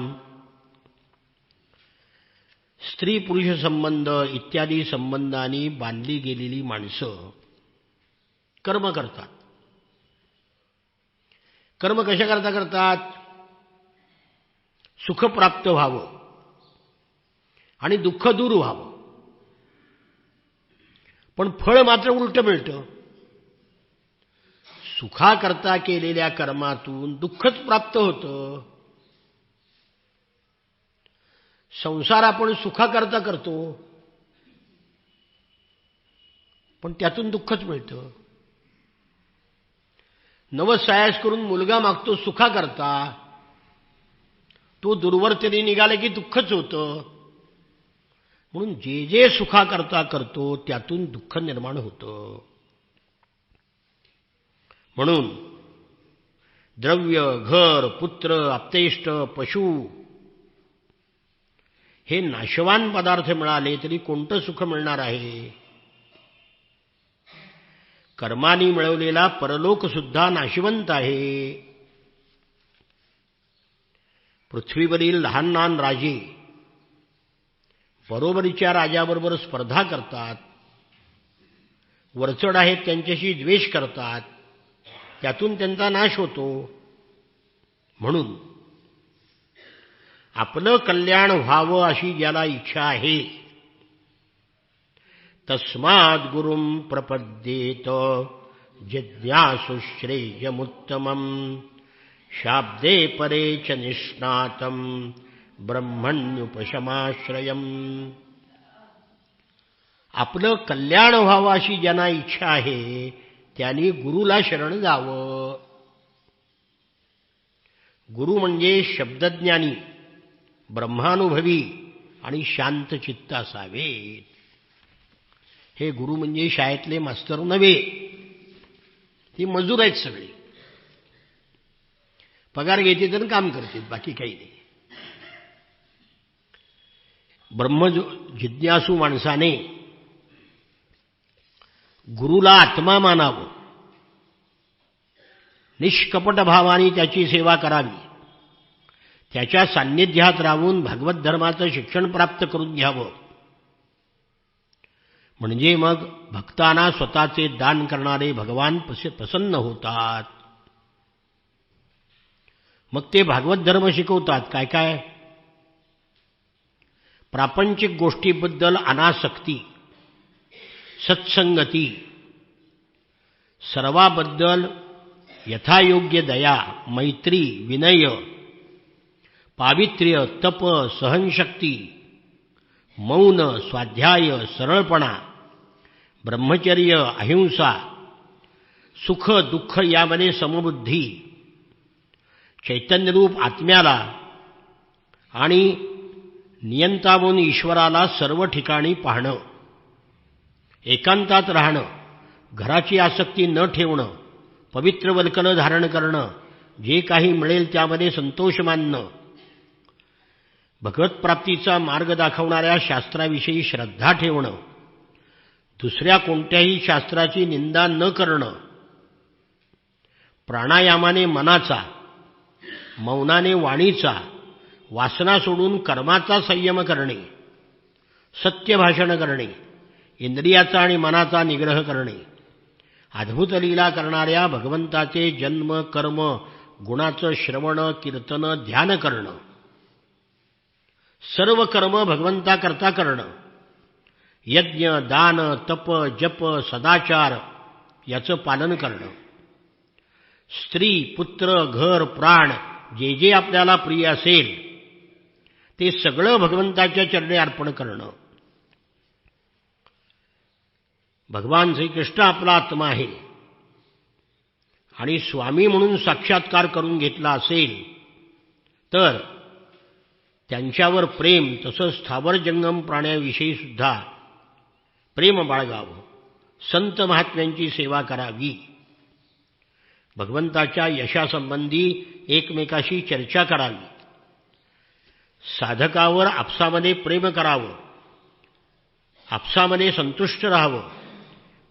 स्त्री पुरुष संबंध इत्यादी संबंधांनी बांधली गेलेली माणसं कर्म करतात. कर्म कशाकरता करतात? सुख प्राप्त व्हावं आणि दुःख दूर व्हावं. पण फळ मात्र उलटं मिळतं. सुखाकरता केलेल्या कर्मातून दुःखच प्राप्त होतं. संसार आपण सुखाकरता करतो पण त्यातून दुःखच मिळतं. नवसायास करून मुलगा मागतो सुखाकरता, तो दुर्वर्तने निघाला की दुःखच होतं. म्हणून जे जे सुखाकरता करतो त्यातून दुःख निर्माण होतं. म्हणून द्रव्य, घर, पुत्र, आप्तेष्ट, पशु हे नाशवान पदार्थ मिळाले तरी कोणतं सुख मिळणार आहे? कर्मानी मिळवलेला परलोक सुद्धा नाशिवंत आहे. पृथ्वीवरील लहान लहान राजे बरोबरीच्या राजाबरोबर स्पर्धा करतात, वरचढ आहेत त्यांच्याशी द्वेष करतात, त्यातून त्यांचा नाश होतो. म्हणून आपलं कल्याण व्हावं अशी ज्याला इच्छा आहे, तस्माद् गुरुं प्रपद्येत जिज्ञासु श्रेयमुत्तमम् शाब्दे परे च निष्णातं ब्रह्मण्युपशमाश्रयम्. आपलं कल्याण व्हावं अशी ज्यांना इच्छा आहे त्यांनी गुरुला शरण जावं. गुरु म्हणजे शब्दज्ञानी, ब्रह्मानुभवी आणि शांतचित्त असावेत. हे गुरु म्हणजे शाळेतले मास्तर नव्हे, ती मजूर आहेत सगळे, पगार घेते तर काम करतील, बाकी काही नाही. ब्रह्म जिज्ञासू माणसाने गुरुला आत्मा मानावं, निष्कपट भावाने त्याची सेवा करावी, त्याच्या सान्निध्यात राहून भगवत धर्माचं शिक्षण प्राप्त करून घ्यावं. म्हणजे मग भक्तांना स्वतःचे दान करणारे भगवान प्रसन्न होतात. मग ते भागवत धर्म शिकवतात. काय काय? प्रापंचिक गोष्टीबद्दल अनासक्ती, सत्संगती, सर्वाबद्दल यथायोग्य दया, मैत्री, विनय, पावित्र्य, तप, सहनशक्ती, मौन, स्वाध्याय, सरळपणा, ब्रह्मचर्य, अहिंसा, सुख दुःख यामध्ये समबुद्धी, चैतन्यरूप आत्म्याला आणि नियंता म्हणून ईश्वराला सर्व ठिकाणी पाहणं, एकांतात राहणं, घराची आसक्ती न ठेवणं, पवित्र वल्कल धारण करणं, जे काही मिळेल त्यामध्ये संतोष मानणं, भगवत प्राप्तीचा मार्ग दाखवणाऱ्या शास्त्राविषयी श्रद्धा ठेवणं, दुसऱ्या कोणत्याही शास्त्राची निंदा न करणं, प्राणायामाने मनाचा, मौनाने वाणीचा, वासना सोडून कर्माचा संयम करणे, सत्य भाषण करणे, इंद्रियाचा आणि मनाचा निग्रह करणे, अद्भुत लीला करणाऱ्या भगवंताचे जन्म कर्म गुणाचं श्रवण कीर्तन ध्यान करणं, सर्व कर्म भगवंताकरता करणं, यज्ञ दान तप जप सदाचार याचं पालन करणं, स्त्री पुत्र घर प्राण जे जे आपल्याला प्रिय असेल ते सगळं भगवंताच्या चरणी अर्पण करणं. भगवान श्रीकृष्ण आपला आत्मा आहे आणि स्वामी म्हणून साक्षात्कार करून घेतला असेल तर त्यांच्यावर प्रेम, तसंच स्थावर जंगम प्राण्याविषयी सुद्धा प्रेम बाळगावं, संत महात्म्यांची सेवा करावी, भगवंताच्या यशासंबंधी एकमेकाशी चर्चा करावी, साधकावर आपसामध्ये प्रेम करावं, आपसामध्ये संतुष्ट राहावं,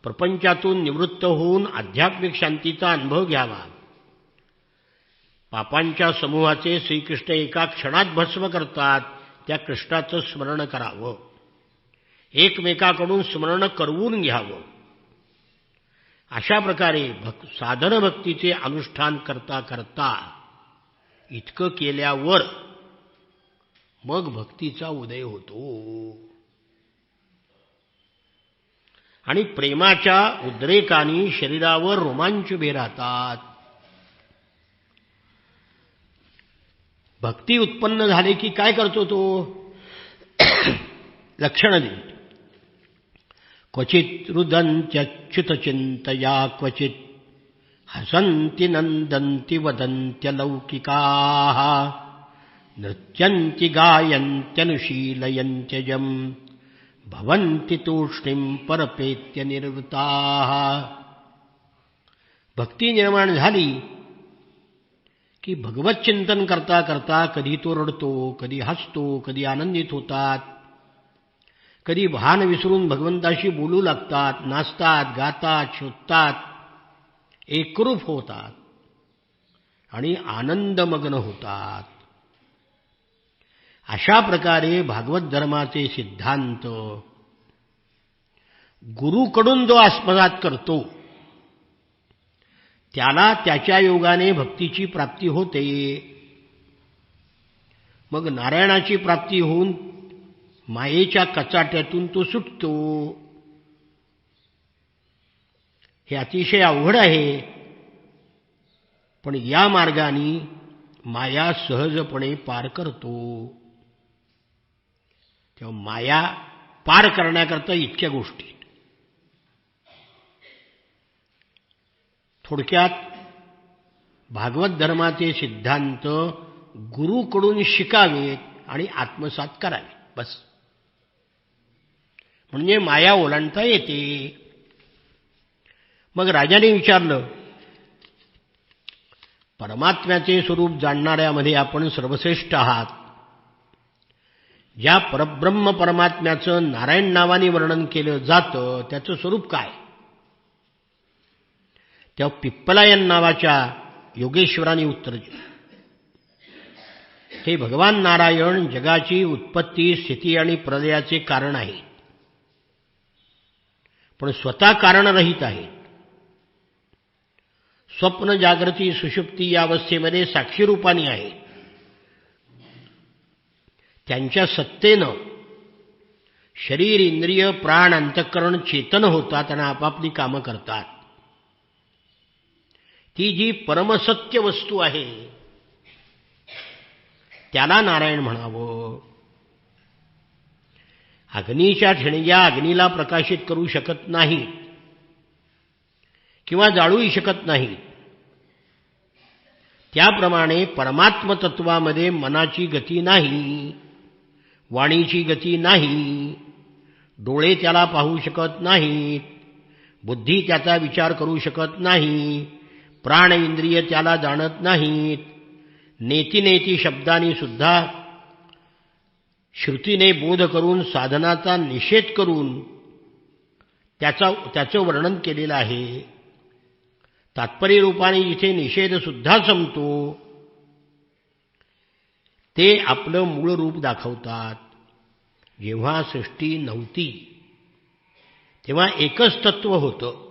प्रपंचातून निवृत्त होऊन आध्यात्मिक शांतीचा अनुभव घ्यावा. पापांच्या समूहाचे श्रीकृष्ण एका क्षणात भस्म करतात, त्या कृष्णाचं स्मरण करावं, एकमेकाकडून स्मरण करवून घ्यावं. अशा प्रकारे साधन भक्तीचे अनुष्ठान करता करता इतकं केल्यावर मग भक्तीचा उदय होतो आणि प्रेमाच्या उद्रेकाने शरीरावर रोमांच उभे राहतात. भक्ती उत्पन्न झाले की काय करतो तो? लक्षण दिली. क्वचित रुदन्त्यच्युत चिंतया, क्वचित हसन्ति नंदन्ति वदन्त्यलौकिकाः, नृत्यन्ति गायन्त्यनुशीलयन्त्यजम्, भवन्ति तूष्णीं परपेत्य निर्वृताः. भक्ती निर्माण झाली की भगवत चिंतन करता करता कधी तो रडतो, कधी हसतो, कधी आनंदित होतात, कधी भान विसरून भगवंताशी बोलू लागतात, नाचतात, गातात, शोधतात, एकरूप होतात आणि आनंदमग्न होतात. अशा प्रकारे भागवत धर्माचे सिद्धांत गुरुकडून जो आत्मसात करतो त्याला त्याच्या योगाने भक्तीची प्राप्ती होते. मग नारायणाची प्राप्ती होऊन मायेच्या कचाट्यातून तो सुटतो. हे अतिशय अवघड आहे, पण या मार्गाने माया सहजपणे पार करतो. तेव्हा माया पार करण्याकरता इतक्या गोष्टी. थोडक्यात भागवत धर्माचे सिद्धांत गुरुकडून शिकावेत आणि आत्मसात करावे, बस. म्हणजे माया ओलांडता येते. मग राजाने विचारलं, परमात्म्याचे स्वरूप जाणणाऱ्यामध्ये आपण सर्वश्रेष्ठ आहात. ज्या परब्रह्म परमात्म्याचं नारायण नावाने वर्णन केलं जातं त्याचं स्वरूप काय? तेव्हा पिप्पलायन नावाच्या योगेश्वराने उत्तर दिलं, हे भगवान नारायण जगाची उत्पत्ती, स्थिती आणि प्रलयाचे कारण आहे, पण स्वतः कारणरहित आहेत. स्वप्न, जागृती, सुषुप्ती या अवस्थेमध्ये साक्षी रूपाने आहेत. त्यांच्या सत्तेनं शरीर, इंद्रिय, प्राण, अंतःकरण चेतन होतात आणि आपापली कामं करतात. ती जी परमसत्य वस्तू आहे त्याला नारायण म्हणावं. अग्नीच्या ठिणग्या अग्नीला प्रकाशित करू शकत नाही किंवा जाळूही शकत नाही. त्याप्रमाणे परमात्म तत्वामध्ये मनाची गती नाही, वाणीची गती नाही, डोळे त्याला पाहू शकत नाहीत, बुद्धी त्याचा विचार करू शकत नाही, प्राण इंद्रिय त्याला जाणत नाहीत. नेती नेती शब्दांनी सुद्धा श्रुतीने बोध करून साधनाचा निषेध करून त्याचं वर्णन केलेलं आहे. तात्पर्य रूपाने जिथे निषेध सुद्धा संपतो ते आपलं मूळ रूप दाखवतात. जेव्हा सृष्टी नव्हती तेव्हा एकच तत्व होतं.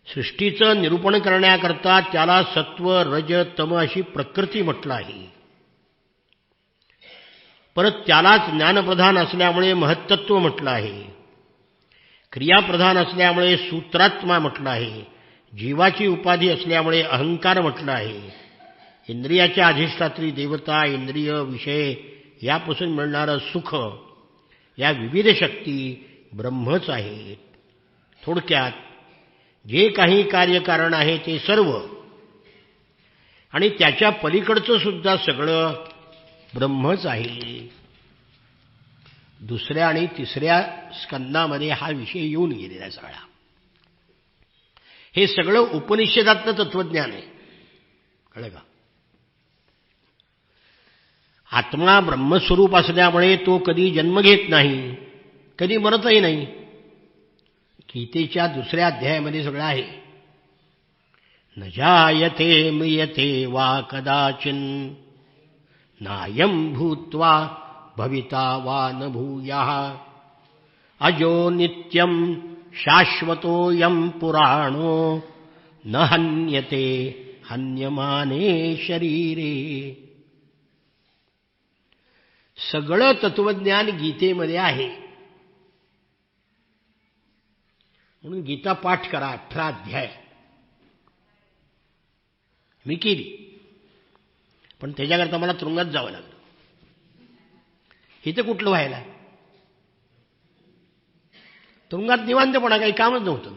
सृष्टीचं निरूपण करण्याकरता त्याला सत्व, रज, तम अशी प्रकृती म्हटलं आहे. परत त्यालाच ज्ञानप्रधान असल्यामुळे महत्तत्व म्हटलं आहे. क्रियाप्रधान असल्यामुळे सूत्रात्मा म्हटलं आहे. जीवाची उपाधी असल्यामुळे अहंकार म्हटलं आहे. इंद्रियाच्या अधिष्ठात्री देवता, इंद्रिय, विषय यापासून मिळणारं सुख या विविध शक्ती ब्रह्मच आहेत. थोडक्यात जे काही कार्यकारण आहे ते सर्व आणि त्याच्या पलीकडचं सुद्धा सगळं ब्रह्मच आहे. दुसऱ्या आणि तिसऱ्या स्कंदामध्ये हा विषय येऊन गेलेला आहे सगळा. हे सगळं उपनिषदातलं तत्वज्ञान आहे, कळलं का? आत्मा ब्रह्मस्वरूप असल्यामुळे तो कधी जन्म घेत नाही, कधी मरतही नाही. गीतेच्या दुसऱ्या अध्यायामध्ये सगळं आहे. न जायते म्रियते वा कदाचिन नायं भूत्वा भविता वा न भूयः अजो नित्यं शाश्वतोऽयं पुराणो न हन्यते हन्यमाने शरीरे. सगळं तत्वज्ञान गीतेमध्ये आहे. म्हणून गीता पाठ करा. 18 अध्याय मी केली, पण त्याच्याकरता मला तुरुंगात जावं लागलं. इथं कुठलं व्हायला? तुरुंगात निवांतपणा, काही कामच नव्हतं.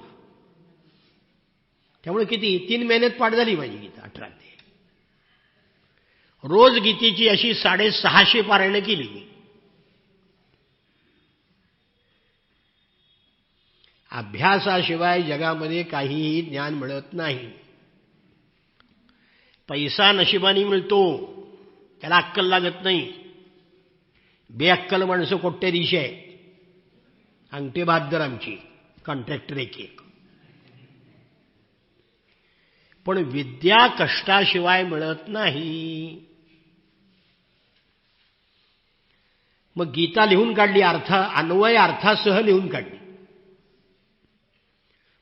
त्यामुळे किती 3 महिन्यात पाठ झाली माझी गीता 18 अध्याय. रोज गीतेची अशी 650 पारायणं केली मी. अभ्यासाशिवाय जगामध्ये काहीही ज्ञान मिळत नाही. पैसा नशिबाने मिळतो, त्याला अक्कल लागत नाही. बेअक्कल माणसं कोट्याधीश आहे, अंगठे बहाद्दर आमची, कॉन्ट्रॅक्टर एक एक. पण विद्या कष्टाशिवाय मिळत नाही. मग गीता लिहून काढली, अन्वय अर्थासह लिहून काढली.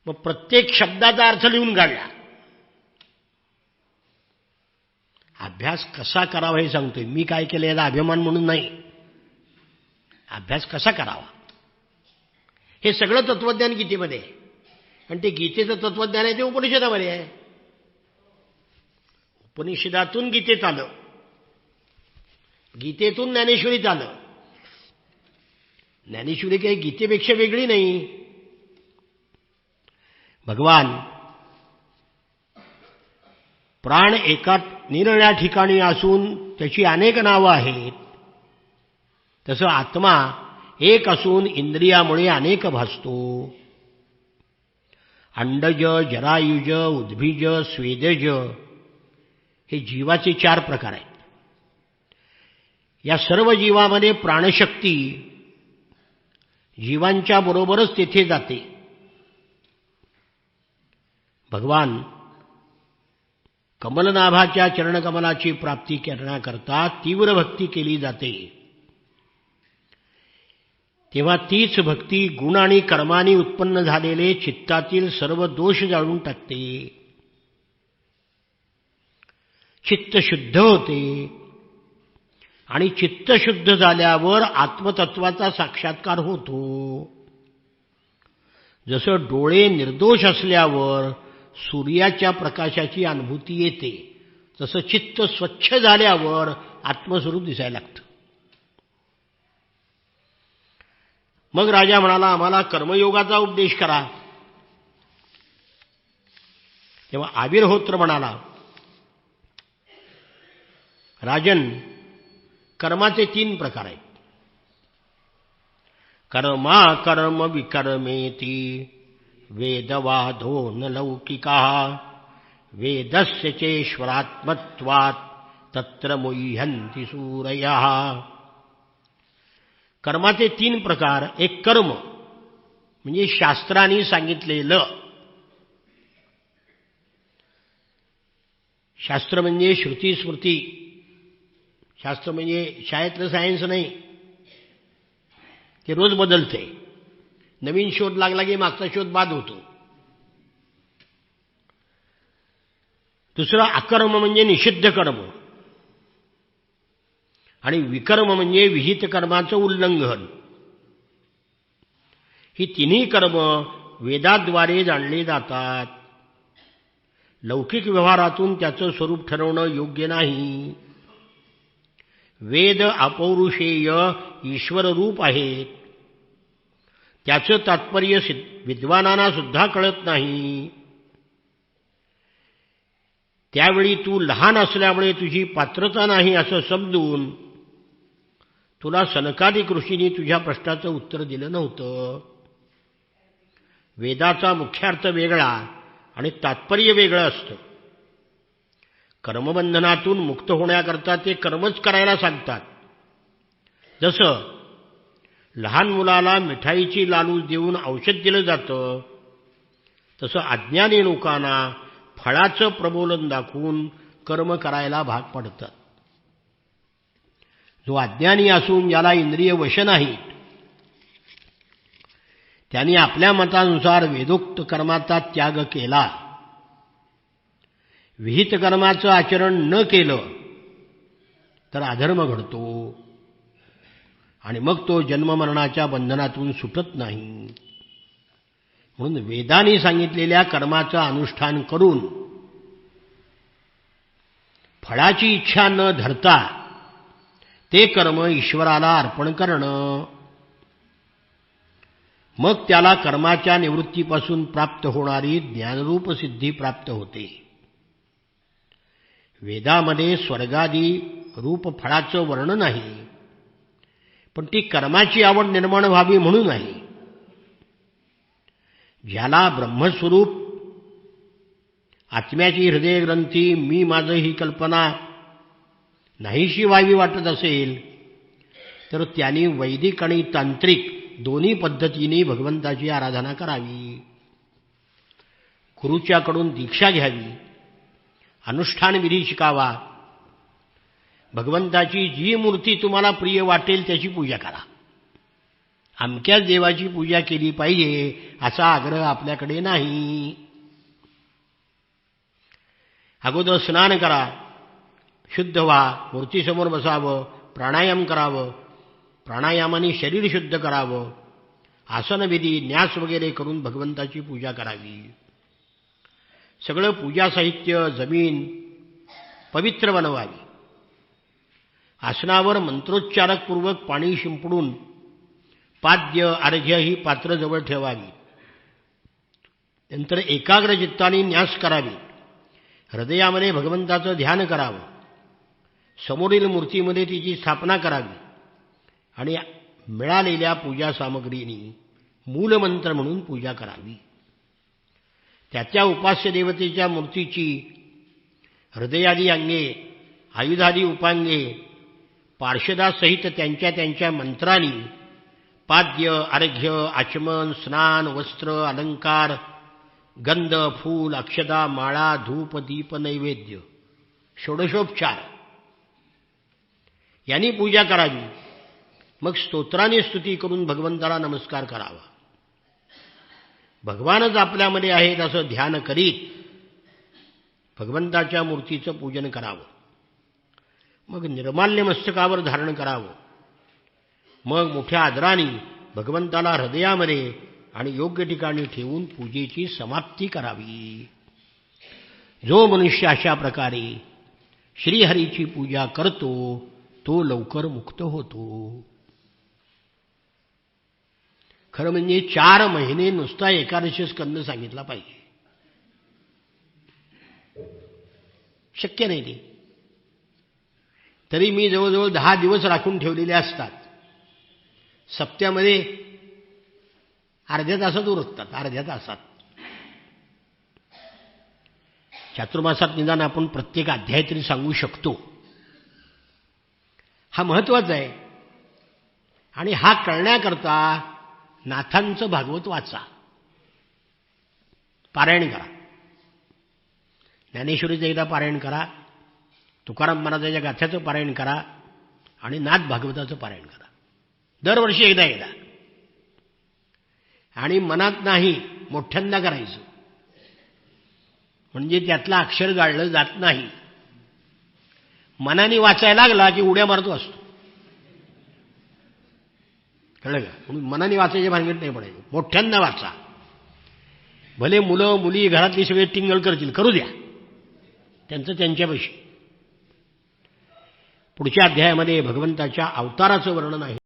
मग प्रत्येक शब्दाचा अर्थ लिहून काढला. अभ्यास कसा करावा हे सांगतोय मी. काय केलं याचा अभिमान म्हणून नाही. अभ्यास कसा करावा हे सगळं तत्वज्ञान गीतेमध्ये आहे. आणि ते गीतेचं तत्वज्ञान आहे ते उपनिषदामध्ये आहे. उपनिषदातून गीतेत आलं, गीतेतून ज्ञानेश्वरीत आलं. ज्ञानेश्वरी काही गीतेपेक्षा वेगळी नाही. भगवान प्राण एका निरनिळ्या ठिकाणी असून त्याची अनेक नावं आहेत, तसं आत्मा एक असून इंद्रियामुळे अनेक भासतो. अंडज, जरायुज, उद्भिज, स्वेदज हे जीवाचे 4 प्रकार आहेत. या सर्व जीवामध्ये प्राणशक्ती जीवांच्या बरोबरच तेथे जाते. भगवान कमलनाभाच्या चरणकमलाची प्राप्ती करण्याकरता तीव्र भक्ती केली जाते. तेव्हा तीच भक्ती गुण आणि कर्मांनी उत्पन्न झालेले चित्तातील सर्व दोष जाळून टाकते. चित्त शुद्ध होते आणि चित्त शुद्ध झाल्यावर आत्मतत्वाचा साक्षात्कार होतो. जसं डोळे निर्दोष असल्यावर सूर्याच्या प्रकाशाची अनुभूती येते, तसं चित्त स्वच्छ झाल्यावर आत्मस्वरूप दिसायला लागतं. मग राजा म्हणाला, आम्हाला कर्मयोगाचा उपदेश करा. तेव्हा आविर्होत्र म्हणाला, राजन, कर्माचे 3 प्रकार आहेत. कर्मा कर्म विकर्मेति वेदवादो न लौकिकाः वेदस्य चेश्वरात्मत्वात् तत्र मुह्यन्ति सूरयः. कर्माचे 3 प्रकार. एक कर्म म्हणजे शास्त्रांनी सांगितलेलं. शास्त्र म्हणजे श्रुती स्मृती. शास्त्र म्हणजे शाळेतलं सायन्स नाही, ते रोज बदलते. नवीन शोध लागला की मागचा शोध बाद होतो. दुसरं अकर्म म्हणजे निषिद्ध कर्म, आणि विकर्म म्हणजे विहित कर्माचं उल्लंघन. ही तिन्ही कर्म वेदाद्वारे जाणली जातात. लौकिक व्यवहारातून त्याचं स्वरूप ठरवणं योग्य नाही. वेद अपौरुषेय ईश्वर रूप आहेत. त्याचं तात्पर्य विद्वानांना सुद्धा कळत नाही. त्यावेळी तू लहान असल्यामुळे तुझी पात्रता नाही असं समजून तुला सनकादिक ऋषींनी तुझ्या प्रश्नाचं उत्तर दिलं नव्हतं. वेदाचा मुख्यार्थ वेगळा आणि तात्पर्य वेगळं असतं. कर्मबंधनातून मुक्त होण्याकरता ते कर्मच करायला सांगतात. जसं लहान मुलाला मिठाईची लालूच देऊन औषध दिलं जातं, तसं अज्ञानी लोकांना फळाचं प्रबोलन दाखवून कर्म करायला भाग पडतात. जो अज्ञानी असून ज्याला इंद्रिय वश नाहीत, त्यांनी आपल्या मतानुसार वेदोक्त कर्माचा त्याग केला, विहित कर्माचं आचरण न केलं तर अधर्म घडतो आणि मग तो जन्ममरणाच्या बंधनातून सुटत नाही. म्हणून वेदांनी सांगितलेल्या कर्माचं अनुष्ठान करून फळाची इच्छा न धरता ते कर्म ईश्वराला अर्पण करणं, मग त्याला कर्माच्या निवृत्तीपासून प्राप्त होणारी ज्ञानरूप सिद्धी प्राप्त होते. वेदामध्ये स्वर्गादी रूप फळाचं वर्णन आहे, पण ती कर्माची आवड निर्माण व्हावी म्हणून आहे. ज्याला ब्रह्मस्वरूप आत्म्याची हृदयग्रंथी मी माझं ही कल्पना नाहीशी व्हावी वाटत असेल, तर त्यांनी वैदिक आणि तांत्रिक दोन्ही पद्धतीने भगवंताची आराधना करावी. गुरुच्याकडून दीक्षा घ्यावी, अनुष्ठान विधी शिकावा. भगवंताची जी मूर्ती तुम्हाला प्रिय वाटेल त्याची पूजा करा. अमक्याच देवाची पूजा केली पाहिजे असा आग्रह आपल्याकडे नाही. अगोदर स्नान करा, शुद्ध व्हा, मूर्तीसमोर बसावं, प्राणायाम करावं, प्राणायामाने शरीर शुद्ध करावं, आसनविधी न्यास वगैरे करून भगवंताची पूजा करावी. सगळं पूजा साहित्य, जमीन पवित्र बनवावी. आसनावर मंत्रोच्चारकपूर्वक पाणी शिंपडून पाद्य अर्घ्य ही पात्र जवळ ठेवावी. नंतर एकाग्र चित्ताने न्यास करावी. हृदयामध्ये भगवंताचं ध्यान करावं. समोरील मूर्तीमध्ये तिची स्थापना करावी आणि मिळालेल्या पूजा सामग्रीनी मूलमंत्र म्हणून पूजा करावी. त्या उपास्य देवतेच्या मूर्तीची हृदयादी अंगे, आयुधादी उपांगे, पार्षदासहित त्यांच्या त्यांच्या मंत्रांनी पाद्य अर्घ्य आचमन स्नान वस्त्र अलंकार गंध फूल अक्षता माळा धूप दीप नैवेद्य षोडशोपचार यांनी पूजा करावी. मग स्तोत्राने स्तुती करून भगवंताला नमस्कार करावा. भगवानच आपल्यामध्ये आहेत असं ध्यान करीत भगवंताच्या मूर्तीचं पूजन करावं. मग निर्माल्य मस्तकावर धारण करावं. मग मोठ्या आदराने भगवंताला हृदयामध्ये आणि योग्य ठिकाणी ठेवून पूजेची समाप्ती करावी. जो मनुष्य अशा प्रकारे श्रीहरीची पूजा करतो तो लवकर मुक्त होतो. खरं म्हणजे 4 महिने नुसता एकादशी स्कंद सांगितला पाहिजे. शक्य नाही ते. तरी मी जवळजवळ 10 दिवस राखून ठेवलेले असतात. सप्त्यामध्ये अर्ध्या तासात उरकतात. अर्ध्या तासात चातुर्मासात निदान आपण प्रत्येक अध्याय तरी सांगू शकतो. हा महत्वाचा आहे. आणि हा कळण्याकरता नाथांचं भागवत वाचा, पारायण करा. ज्ञानेश्वरीचं एकदा पारायण करा, तुकाराम महाराजांच्या गाथ्याचं पारायण करा आणि नाथ भागवताचं पारायण करा. दरवर्षी एकदा एकदा. आणि मनात नाही मोठ्यांदा करायचं, म्हणजे त्यातलं अक्षर गाळलं जात नाही. मनाने वाचायला लागला की उड्या मारतो असतो. कळलं का? म्हणून मनाने वाचायच्या भानगडीत नाही पडायचं. मोठ्यांदा वाचा. भले मुलं मुली घरातली सगळे टिंगल करतील, करू द्या, त्यांचं त्यांच्यापाशी. पुढच्या अध्यायामध्ये भगवंताच्या अवताराचं वर्णन आहे.